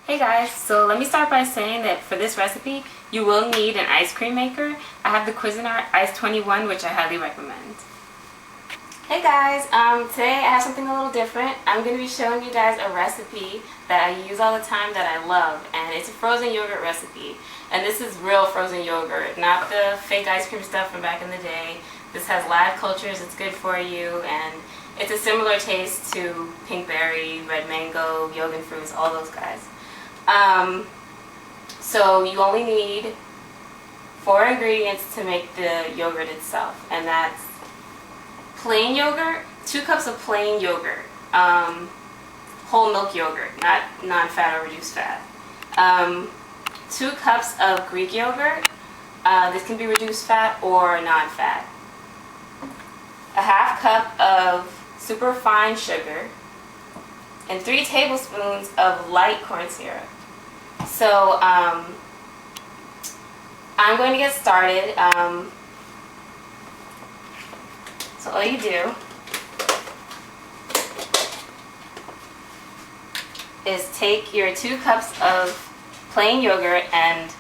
Hey guys, so let me start by saying that for this recipe, you will need an ice cream maker. I have the Cuisinart Ice-21, which I highly recommend. Hey guys, today I have something a little different. I'm going to be showing you guys a recipe that I use all the time that I love, and it's a frozen yogurt recipe. And this is real frozen yogurt, not the fake ice cream stuff from back in the day. This has live cultures, it's good for you, and it's a similar taste to pinkberry, red mango, yogurt fruits, all those guys. So you only need 4 ingredients to make the yogurt itself, and that's plain yogurt, 2 cups of plain yogurt, whole milk yogurt, not non-fat or reduced fat, 2 cups of Greek yogurt, this can be reduced fat or non-fat, a half cup of super fine sugar, and 3 tablespoons of light corn syrup. So I'm going to get started. So all you do is take your 2 cups of plain yogurt, and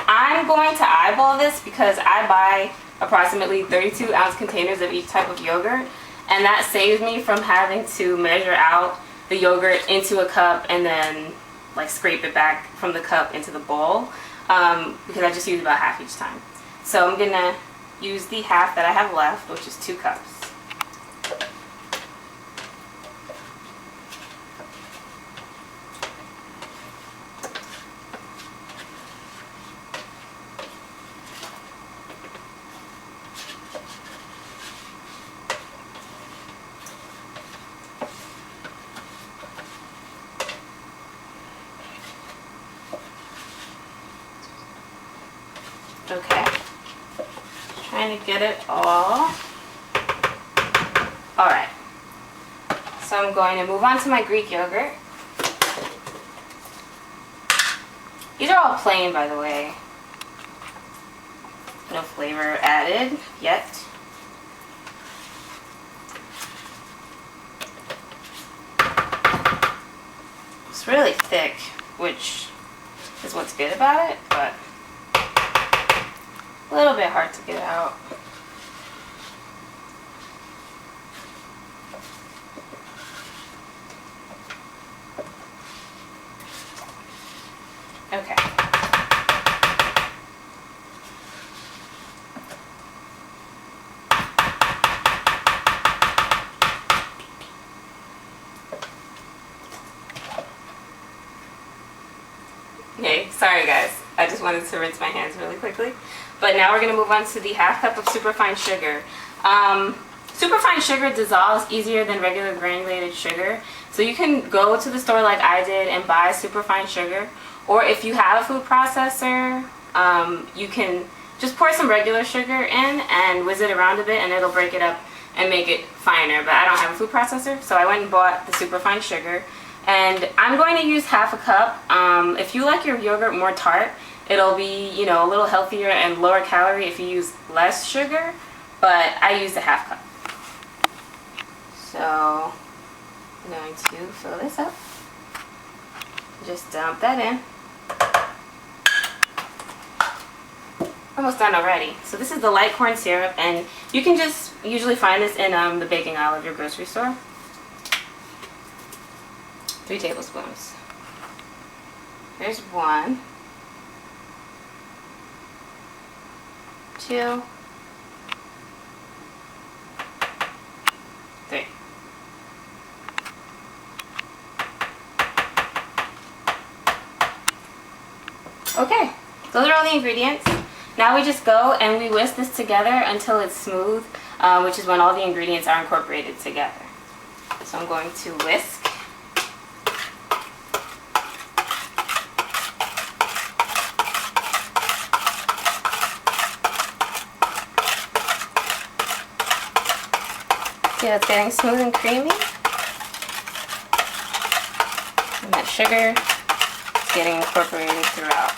I'm going to eyeball this because I buy approximately 32-ounce containers of each type of yogurt, and that saves me from having to measure out the yogurt into a cup and then like scrape it back from the cup into the bowl, because I just use about half each time. So I'm gonna use the half that I have left, which is 2 cups. Okay, trying to get it all. Alright, so I'm going to move on to my Greek yogurt. These are all plain, by the way. No flavor added yet. It's really thick, which is what's good about it, but a little bit hard to get out. Okay. Okay, sorry guys. I just wanted to rinse my hands really quickly. But now we're going to move on to the half cup of superfine sugar. Superfine sugar dissolves easier than regular granulated sugar. So you can go to the store like I did and buy superfine sugar. Or if you have a food processor, you can just pour some regular sugar in and whiz it around a bit, and it'll break it up and make it finer. But I don't have a food processor, so I went and bought the superfine sugar. And I'm going to use half a cup. If you like your yogurt more tart, it'll be, you know, a little healthier and lower calorie if you use less sugar, but I used a half cup. So I'm going to fill this up. Just dump that in. Almost done already. So this is the light corn syrup, and you can just usually find this in the baking aisle of your grocery store. 3 tablespoons. Here's 1, 2, 3. Okay, those are all the ingredients. Now we just go and we whisk this together until it's smooth, which is when all the ingredients are incorporated together. So I'm going to whisk. See, that's getting smooth and creamy. And that sugar is getting incorporated throughout.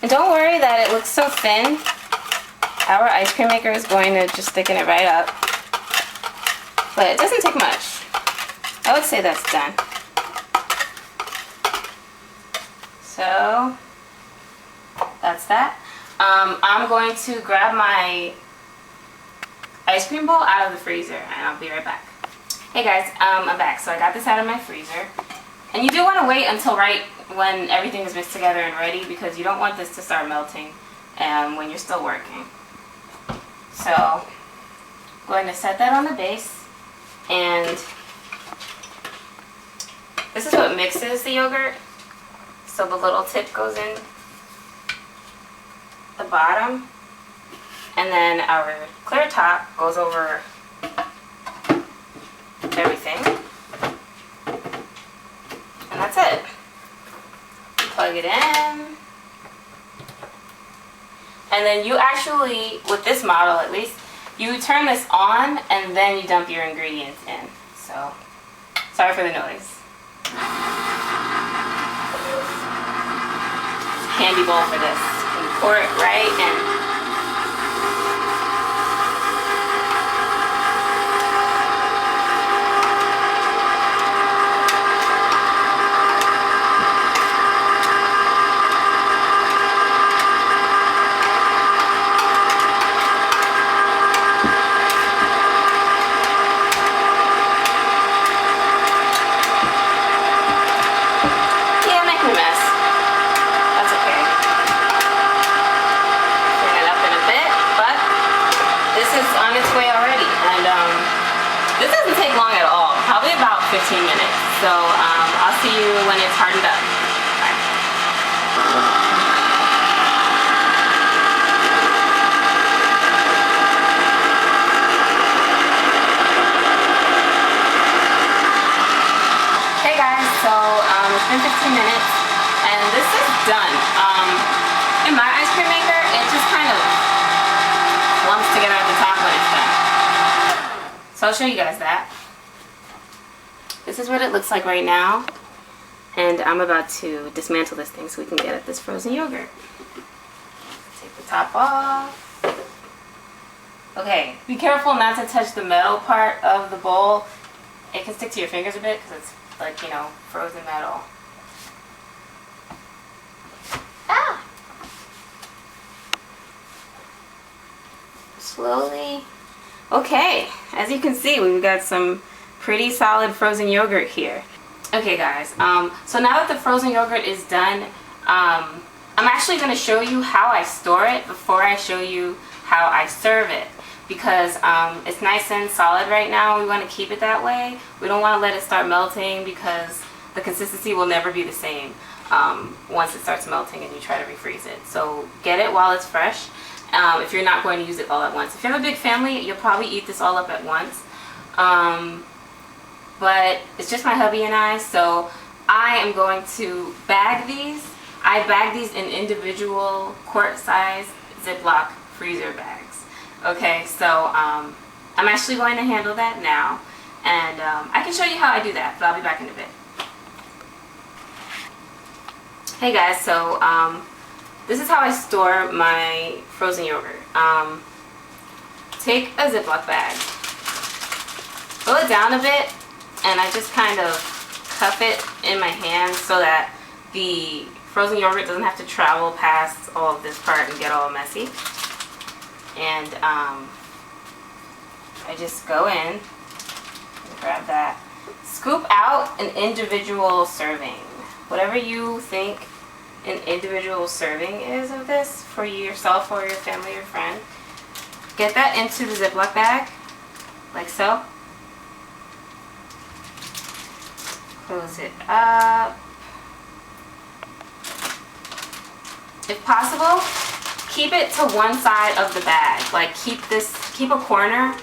And don't worry that it looks so thin. Our ice cream maker is going to just thicken it right up. But it doesn't take much. I would say that's done. So that's that. I'm going to grab my ice cream bowl out of the freezer and I'll be right back. Hey guys, I'm back. So I got this out of my freezer. And you do want to wait until right when everything is mixed together and ready, because you don't want this to start melting when you're still working. So I'm going to set that on the base, and this is what mixes the yogurt. So the little tip goes in the bottom, and then our clear top goes over everything. And that's it. Plug it in. And then you actually, with this model at least, you turn this on and then you dump your ingredients in. So, sorry for the noise. Handy bowl for this. You can pour it right in. This doesn't take long at all, probably about 15 minutes. So I'll see you when it's hardened up. Bye. Hey guys, so it's been 15 minutes and this is done. In my ice cream maker, it just kind of wants to get out the top when it's done. So I'll show you guys that. This is what it looks like right now. And I'm about to dismantle this thing so we can get at this frozen yogurt. Take the top off. Okay, be careful not to touch the metal part of the bowl. It can stick to your fingers a bit because it's like, you know, frozen metal. Ah! Slowly. Okay, as you can see, we've got some pretty solid frozen yogurt here. Okay guys, so now that the frozen yogurt is done, I'm actually going to show you how I store it before I show you how I serve it. Because it's nice and solid right now, we want to keep it that way. We don't want to let it start melting because the consistency will never be the same once it starts melting and you try to refreeze it. So get it while it's fresh. If you're not going to use it all at once. If you have a big family, you'll probably eat this all up at once. But it's just my hubby and I, so I am going to bag these. I bag these in individual quart-size Ziploc freezer bags. Okay, so I'm actually going to handle that now. And I can show you how I do that, but I'll be back in a bit. Hey guys, so this is how I store my frozen yogurt. Take a Ziploc bag, roll it down a bit, and I just kind of cup it in my hand so that the frozen yogurt doesn't have to travel past all of this part and get all messy. And I just go in and grab that. Scoop out an individual serving. Whatever you think an individual serving is of this for yourself or your family or friend. Get that into the Ziploc bag, like so. Close it up. If possible, keep it to one side of the bag. Like keep a corner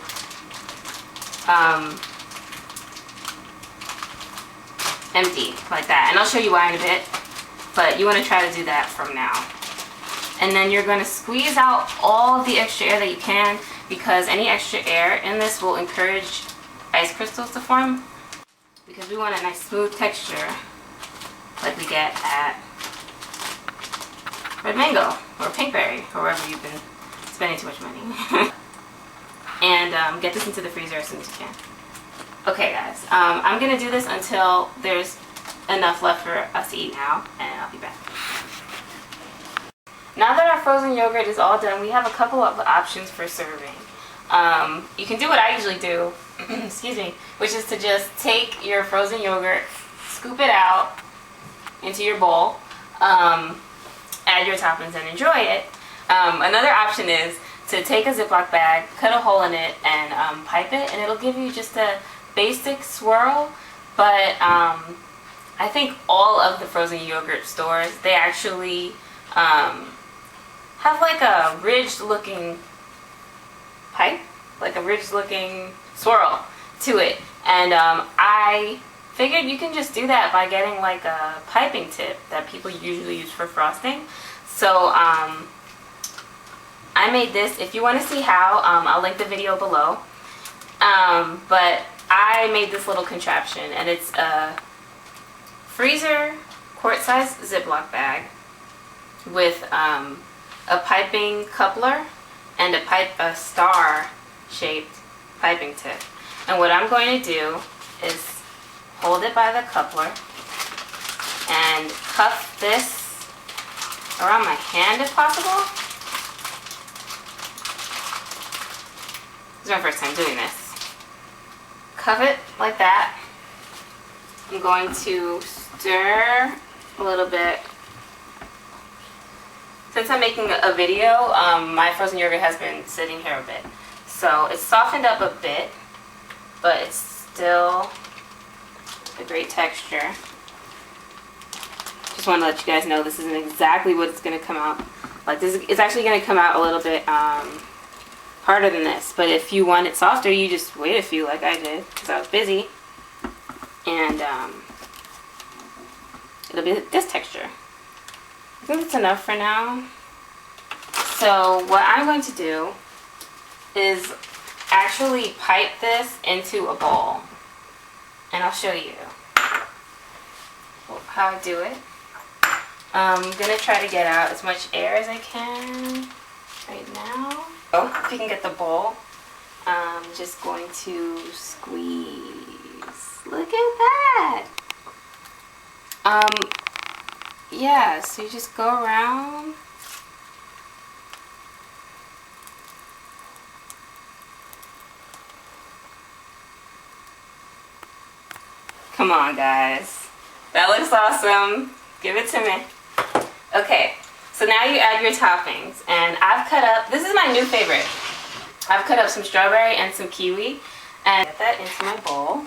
empty, like that. And I'll show you why in a bit. But you want to try to do that from now. And then you're going to squeeze out all of the extra air that you can, because any extra air in this will encourage ice crystals to form. Because we want a nice smooth texture like we get at Red Mango or Pinkberry or wherever you've been spending too much money. And get this into the freezer as soon as you can. Okay guys, I'm going to do this until there's enough left for us to eat now, and I'll be back. now that our frozen yogurt is all done, we have a couple of options for serving. You can do what I usually do, excuse me, which is to just take your frozen yogurt, scoop it out into your bowl, add your toppings and enjoy it. Another option is to take a Ziploc bag, cut a hole in it, and pipe it, and it'll give you just a basic swirl. But I think all of the frozen yogurt stores, they actually have like a ridged looking pipe, like a ridged looking swirl to it. And I figured you can just do that by getting like a piping tip that people usually use for frosting. So I made this. If you want to see how, I'll link the video below. But I made this little contraption, and it's a freezer quart-size Ziploc bag with a piping coupler and a star-shaped piping tip. And what I'm going to do is hold it by the coupler and cuff this around my hand if possible. This is my first time doing this. Cuff it like that. I'm going to stir a little bit. Since I'm making a video, my frozen yogurt has been sitting here a bit. So it's softened up a bit, but it's still a great texture. Just want to let you guys know this isn't exactly what it's going to come out like. It's actually going to come out a little bit harder than this, but if you want it softer, you just wait a few like I did because I was busy, and it'll be this texture. I think it's enough for now. So what I'm going to do is actually pipe this into a bowl, and I'll show you how I do it. I'm going to try to get out as much air as I can right now. Oh, if you can get the bowl, I'm just going to squeeze. Look at that. Yeah, so you just go around. Come on, guys. That looks awesome. Give it to me. Okay. So now you add your toppings, and I've cut up, this is my new favorite. I've cut up some strawberry and some kiwi, and get that into my bowl.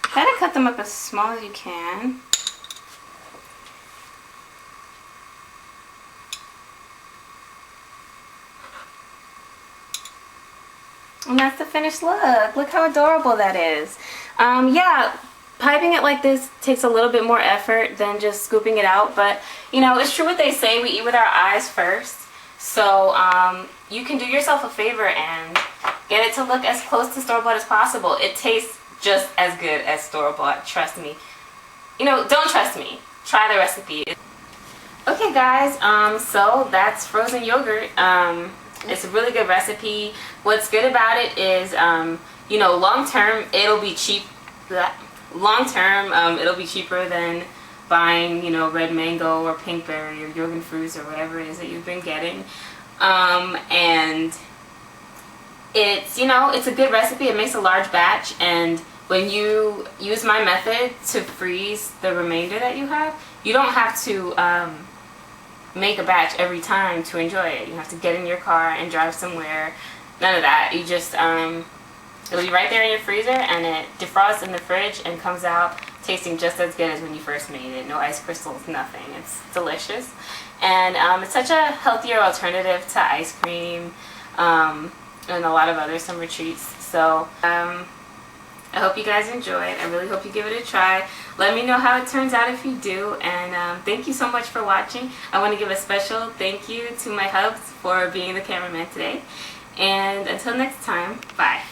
Try to cut them up as small as you can. And that's the finished look. Look how adorable that is. Yeah, piping it like this takes a little bit more effort than just scooping it out, but you know, it's true what they say, we eat with our eyes first. So you can do yourself a favor and get it to look as close to store-bought as possible. It tastes just as good as store-bought, trust me. You know, don't trust me. Try the recipe. Okay guys, so that's frozen yogurt. It's a really good recipe. What's good about it is, you know, long term it'll be cheap. It'll be cheaper than buying, you know, red mango or pinkberry or Jorgen fruits or whatever it is that you've been getting. And it's, you know, it's a good recipe. It makes a large batch, and when you use my method to freeze the remainder that you have, you don't have to make a batch every time to enjoy it. You have to get in your car and drive somewhere. None of that. You just it'll be right there in your freezer, and it defrosts in the fridge and comes out tasting just as good as when you first made it. No ice crystals, nothing. It's delicious, and it's such a healthier alternative to ice cream and a lot of other summer treats. So I hope you guys enjoy it. I really hope you give it a try. Let me know how it turns out if you do, and thank you so much for watching. I want to give a special thank you to my hubs for being the cameraman today, and until next time, bye.